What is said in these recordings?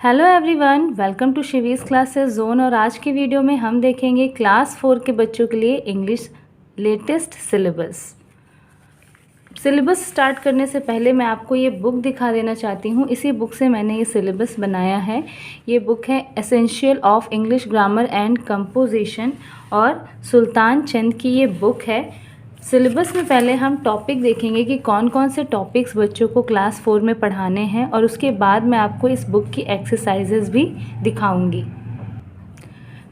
Hello everyone, welcome to Shivi's classes zone. और आज की वीडियो में हम देखेंगे क्लास 4 के बच्चों के लिए इंग्लिश लेटेस्ट सिलेबस स्टार्ट करने से पहले मैं आपको ये बुक दिखा देना चाहती हूँ। इसी बुक से मैंने ये सिलेबस बनाया है। ये बुक है essential of English grammar and composition और सुल्तान चंद की ये बुक है। सिलेबस में पहले हम टॉपिक देखेंगे कि कौन कौन से टॉपिक्स बच्चों को क्लास 4 में पढ़ाने हैं, और उसके बाद मैं आपको इस बुक की एक्सरसाइजेज भी दिखाऊंगी।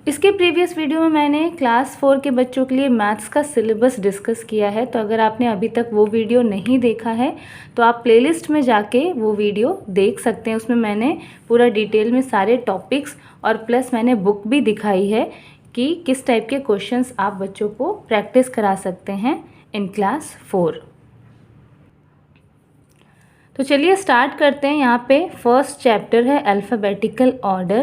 इसके प्रीवियस वीडियो में मैंने क्लास 4 के बच्चों के लिए मैथ्स का सिलेबस डिस्कस किया है, तो अगर आपने अभी तक वो वीडियो नहीं देखा है तो आप प्लेलिस्ट में जाके वो वीडियो देख सकते हैं। उसमें मैंने पूरा डिटेल में सारे टॉपिक्स और प्लस मैंने बुक भी दिखाई है कि किस टाइप के क्वेश्चंस आप बच्चों को प्रैक्टिस करा सकते हैं इन क्लास 4। तो चलिए स्टार्ट करते हैं। यहाँ पे फर्स्ट चैप्टर है अल्फ़ाबेटिकल ऑर्डर,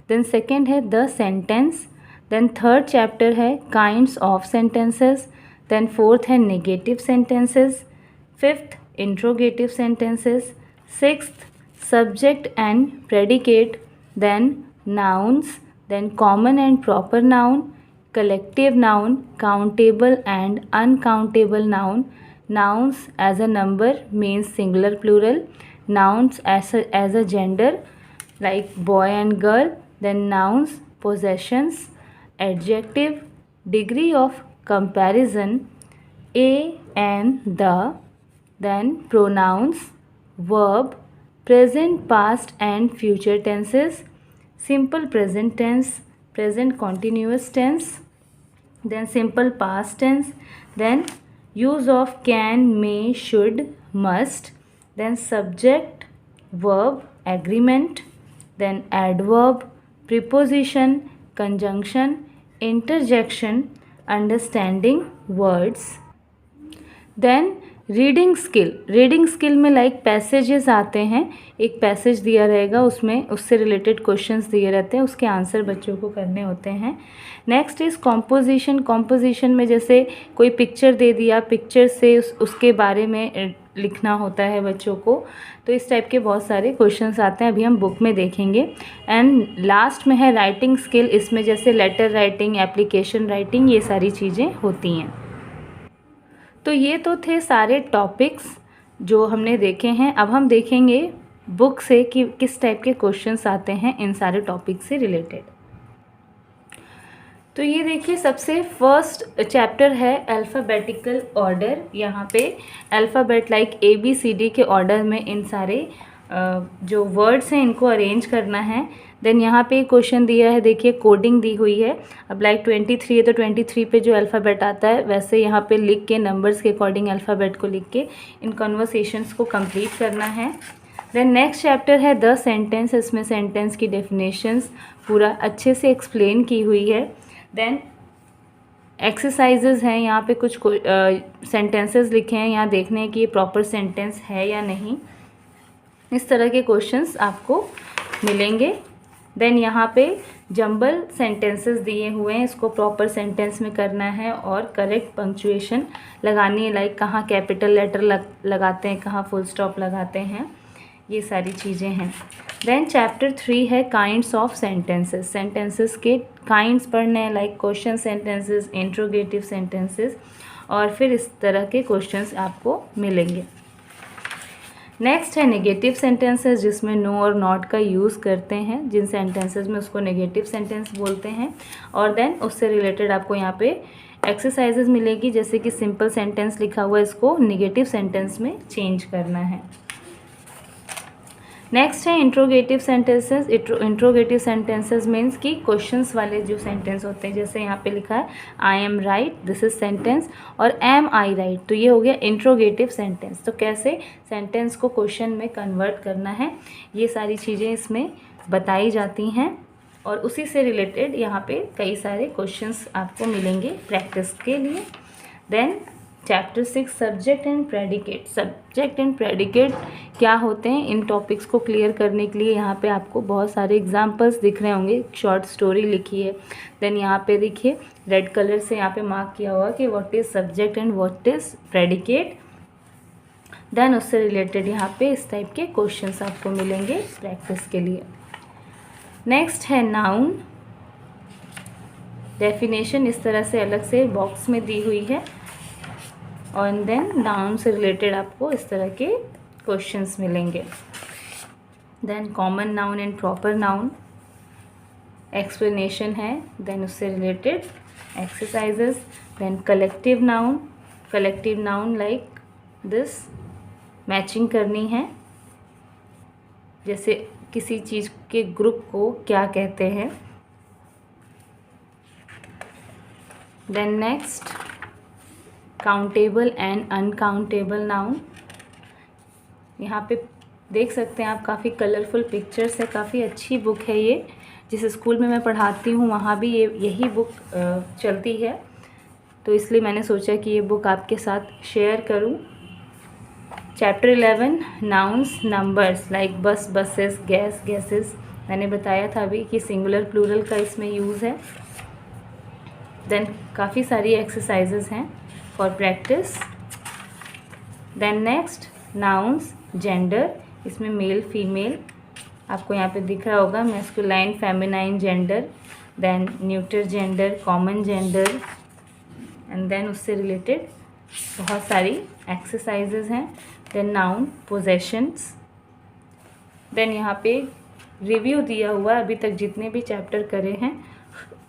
देन सेकंड है the sentence, then third chapter है kinds of sentences, then fourth है negative sentences, fifth interrogative sentences, sixth subject and predicate, then nouns, then common and proper noun, collective noun, countable and uncountable noun, nouns as a number means singular plural, nouns as a gender like boy and girl, then nouns, possessions, adjective, degree of comparison, a and the, then pronouns, verb, present, past and future tenses, simple present tense, present continuous tense, then simple past tense, then use of can, may, should, must, then subject, verb, agreement, then adverb, preposition, conjunction, interjection, understanding words, then reading skill में like passages आते हैं। एक passage दिया रहेगा, उसमें उससे related questions दिए रहते हैं, उसके आंसर बच्चों को करने होते हैं। नेक्स्ट इज़ कॉम्पोजिशन में जैसे कोई पिक्चर दे दिया, पिक्चर से उसके बारे में लिखना होता है बच्चों को। तो इस टाइप के बहुत सारे क्वेश्चंस आते हैं, अभी हम बुक में देखेंगे। एंड लास्ट में है राइटिंग स्किल, इसमें जैसे लेटर राइटिंग, एप्लीकेशन राइटिंग, ये सारी चीज़ें होती हैं। तो ये तो थे सारे टॉपिक्स जो हमने देखे हैं। अब हम देखेंगे बुक से कि किस टाइप के क्वेश्चंस आते हैं इन सारे टॉपिक से रिलेटेड। तो ये देखिए, सबसे फर्स्ट चैप्टर है अल्फ़ाबेटिकल ऑर्डर। यहाँ पे अल्फ़ाबेट लाइक ABCD के ऑर्डर में इन सारे जो वर्ड्स हैं इनको अरेंज करना है। देन यहाँ पे क्वेश्चन दिया है, देखिए कोडिंग दी हुई है। अब लाइक 23 है तो 23 पे जो अल्फ़ाबेट आता है वैसे यहाँ पे लिख के नंबर्स के अकॉर्डिंग अल्फ़ाबेट को लिख के इन कन्वर्सेशंस को कंप्लीट करना है। देन नेक्स्ट चैप्टर है द सेंटेंस, इसमें सेंटेंस की डेफिनेशंस पूरा अच्छे से एक्सप्लेन की हुई है। देन एक्सरसाइजेज हैं, यहाँ पे कुछ सेंटेंसेस लिखे हैं, यहाँ देखने हैं कि ये प्रॉपर सेंटेंस है या नहीं। इस तरह के क्वेश्चंस आपको मिलेंगे। देन यहाँ पे जंबल सेंटेंसेस दिए हुए हैं, इसको प्रॉपर सेंटेंस में करना है और करेक्ट पंक्चुएशन लगानी है, लाइक कहाँ कैपिटल लेटर लगाते हैं, कहाँ फुल स्टॉप लगाते हैं, ये सारी चीज़ें हैं। देन चैप्टर 3 है काइंड्स ऑफ सेंटेंसेस, सेंटेंसेस के काइंड्स पढ़ने हैं, like question sentences, interrogative sentences, और फिर इस तरह के क्वेश्चंस आपको मिलेंगे। नेक्स्ट है नेगेटिव सेंटेंसेस, जिसमें नो और नॉट का यूज़ करते हैं, जिन सेंटेंसेस में उसको नेगेटिव सेंटेंस बोलते हैं। और देन उससे रिलेटेड आपको यहाँ पे एक्सरसाइजेज मिलेगी, जैसे कि सिंपल सेंटेंस लिखा हुआ है, इसको नेगेटिव सेंटेंस में चेंज करना है। नेक्स्ट है interrogative sentences. Interrogative sentences means कि क्वेश्चंस वाले जो सेंटेंस होते हैं, जैसे यहाँ पे लिखा है I am right, this is sentence, और एम आई राइट, तो ये हो गया इंट्रोगेटिव सेंटेंस। तो कैसे सेंटेंस को क्वेश्चन में कन्वर्ट करना है, ये सारी चीज़ें इसमें बताई जाती हैं, और उसी से रिलेटेड यहाँ पे कई सारे क्वेश्चंस आपको मिलेंगे प्रैक्टिस के लिए। Then chapter 6 subject and predicate. Subject and predicate क्या होते हैं, इन टॉपिक्स को क्लियर करने के लिए यहाँ पे आपको बहुत सारे एग्जांपल्स दिख रहे होंगे। शॉर्ट स्टोरी लिखी है, देन यहाँ पे देखिए रेड कलर से यहाँ पे मार्क किया हुआ कि what is subject and what is predicate. Then उससे रिलेटेड यहाँ पे इस टाइप के क्वेश्चंस आपको मिलेंगे प्रैक्टिस के लिए। नेक्स्ट है नाउन। डेफिनेशन इस तरह से अलग से बॉक्स में दी हुई है और देन नाउन से रिलेटेड आपको इस तरह के क्वेश्चंस मिलेंगे। Then common noun and proper noun explanation है, देन उससे related exercises. Then collective noun like this matching करनी है, जैसे किसी चीज़ के ग्रुप को क्या कहते हैं। Then next countable and uncountable noun. यहाँ पे देख सकते हैं आप, काफ़ी कलरफुल पिक्चर्स है, काफ़ी अच्छी बुक है ये। जिस स्कूल में मैं पढ़ाती हूँ वहाँ भी यही बुक चलती है, तो इसलिए मैंने सोचा कि ये बुक आपके साथ शेयर करूँ। चैप्टर 11 नाउन्स नंबर्स लाइक बस, बसेस, गैस, गैसेस। मैंने बताया था अभी कि सिंगुलर प्लूरल का इसमें यूज़ है। देन काफ़ी सारी एक्सरसाइजेज हैं for practice. Then next nouns gender, इसमें मेल फीमेल आपको यहाँ पे दिख रहा होगा, masculine feminine gender, then neuter gender, common gender, and then उससे रिलेटेड बहुत सारी एक्सरसाइजेज हैं। Then noun possessions. देन यहाँ पे रिव्यू दिया हुआ है, अभी तक जितने भी चैप्टर करे हैं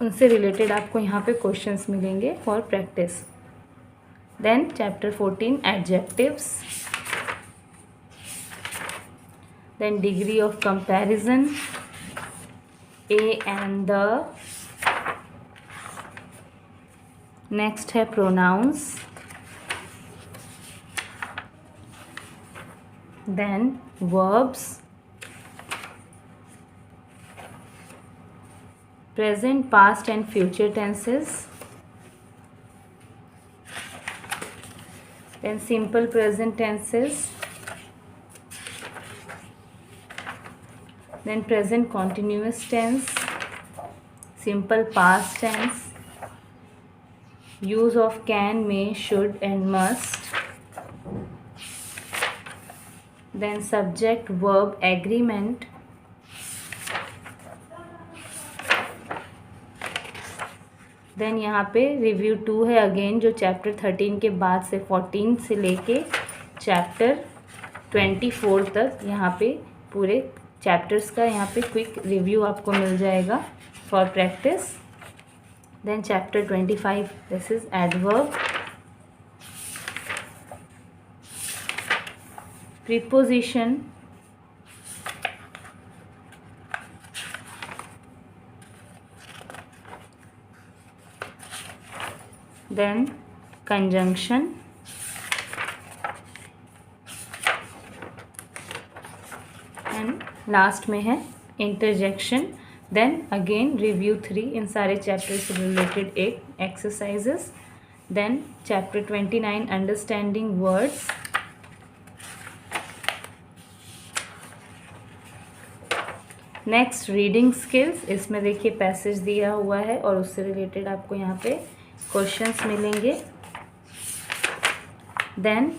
उनसे रिलेटेड आपको यहाँ पे क्वेश्चंस मिलेंगे for practice. Then chapter 14 adjectives. Then degree of comparison, a and the. Next है pronouns. Then verbs, present, past and future tenses, then simple present tenses, then present continuous tense, simple past tense, use of can, may, should and must, then subject verb agreement, then यहाँ पे review 2 है again, जो chapter 13 के बाद से 14 से लेके chapter 24 तक यहाँ पे पूरे चैप्टर्स का यहाँ पे क्विक रिव्यू आपको मिल जाएगा for practice. Then chapter 25 this is adverb, preposition, then conjunction, and last में है इंटरजेक्शन। देन अगेन रिव्यू 3, इन सारे चैप्टर से रिलेटेड एक exercises. Then chapter 29 understanding words. Next reading skills, इसमें देखिए पैसेज दिया हुआ है और उससे रिलेटेड आपको यहाँ पे क्वेश्चंस मिलेंगे। देन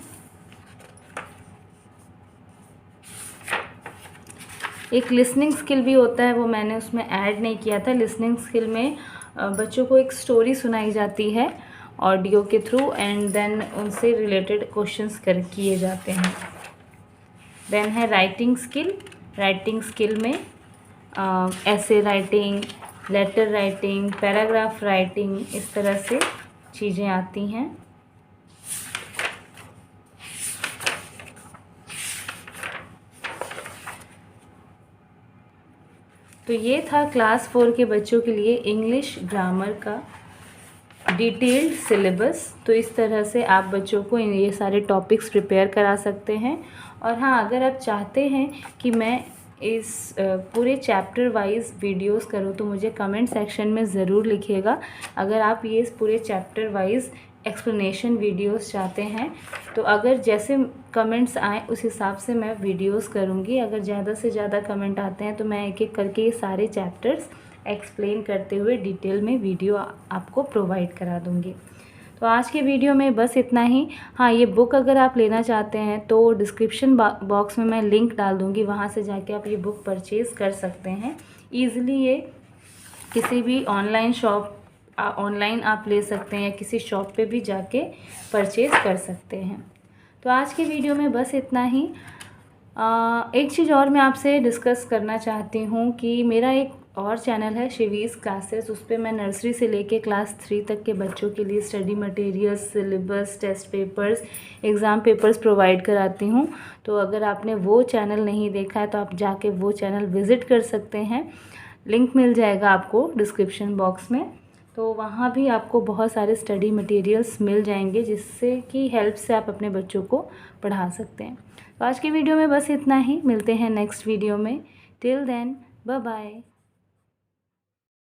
एक लिसनिंग स्किल भी होता है, वो मैंने उसमें ऐड नहीं किया था। लिसनिंग स्किल में बच्चों को एक स्टोरी सुनाई जाती है ऑडियो के थ्रू एंड देन उनसे रिलेटेड क्वेश्चंस किए जाते हैं। देन है राइटिंग स्किल। राइटिंग स्किल में ऐसे writing, letter writing, paragraph writing, इस तरह से चीज़ें आती हैं। तो ये था क्लास 4 के बच्चों के लिए इंग्लिश ग्रामर का डिटेल्ड सिलेबस। तो इस तरह से आप बच्चों को ये सारे टॉपिक्स प्रिपेयर करा सकते हैं। और हाँ, अगर आप चाहते हैं कि मैं इस पूरे चैप्टर वाइज वीडियोस करूँ तो मुझे कमेंट सेक्शन में ज़रूर लिखिएगा। अगर आप ये इस पूरे चैप्टर वाइज एक्सप्लेनेशन वीडियोस चाहते हैं तो अगर जैसे कमेंट्स आएँ उस हिसाब से मैं वीडियोस करूँगी। अगर ज़्यादा से ज़्यादा कमेंट आते हैं तो मैं एक एक करके ये सारे चैप्टर्स एक्सप्लेन करते हुए डिटेल में वीडियो आपको प्रोवाइड करा दूँगी। तो आज के वीडियो में बस इतना ही। हाँ, ये बुक अगर आप लेना चाहते हैं तो डिस्क्रिप्शन बॉक्स में मैं लिंक डाल दूँगी, वहाँ से जाके आप ये बुक परचेज़ कर सकते हैं ईज़िली। ये किसी भी ऑनलाइन आप ले सकते हैं या किसी शॉप पे भी जाके परचेज़ कर सकते हैं। तो आज के वीडियो में बस इतना ही। एक चीज़ और मैं आपसे डिस्कस करना चाहती हूँ कि मेरा एक और चैनल है शिवीज़ क्लासेस, उस पे मैं नर्सरी से लेके क्लास 3 तक के बच्चों के लिए study materials, syllabus, test papers, exam papers provide कराती हूँ। तो अगर आपने वो चैनल नहीं देखा है तो आप जाके वो चैनल विज़िट कर सकते हैं, लिंक मिल जाएगा आपको डिस्क्रिप्शन बॉक्स में। तो वहाँ भी आपको बहुत सारे स्टडी मटेरियल्स मिल जाएंगे जिससे कि हेल्प से आप अपने बच्चों को पढ़ा सकते हैं। तो आज की वीडियो में बस इतना ही, मिलते हैं नेक्स्ट वीडियो में। Till then bye bye.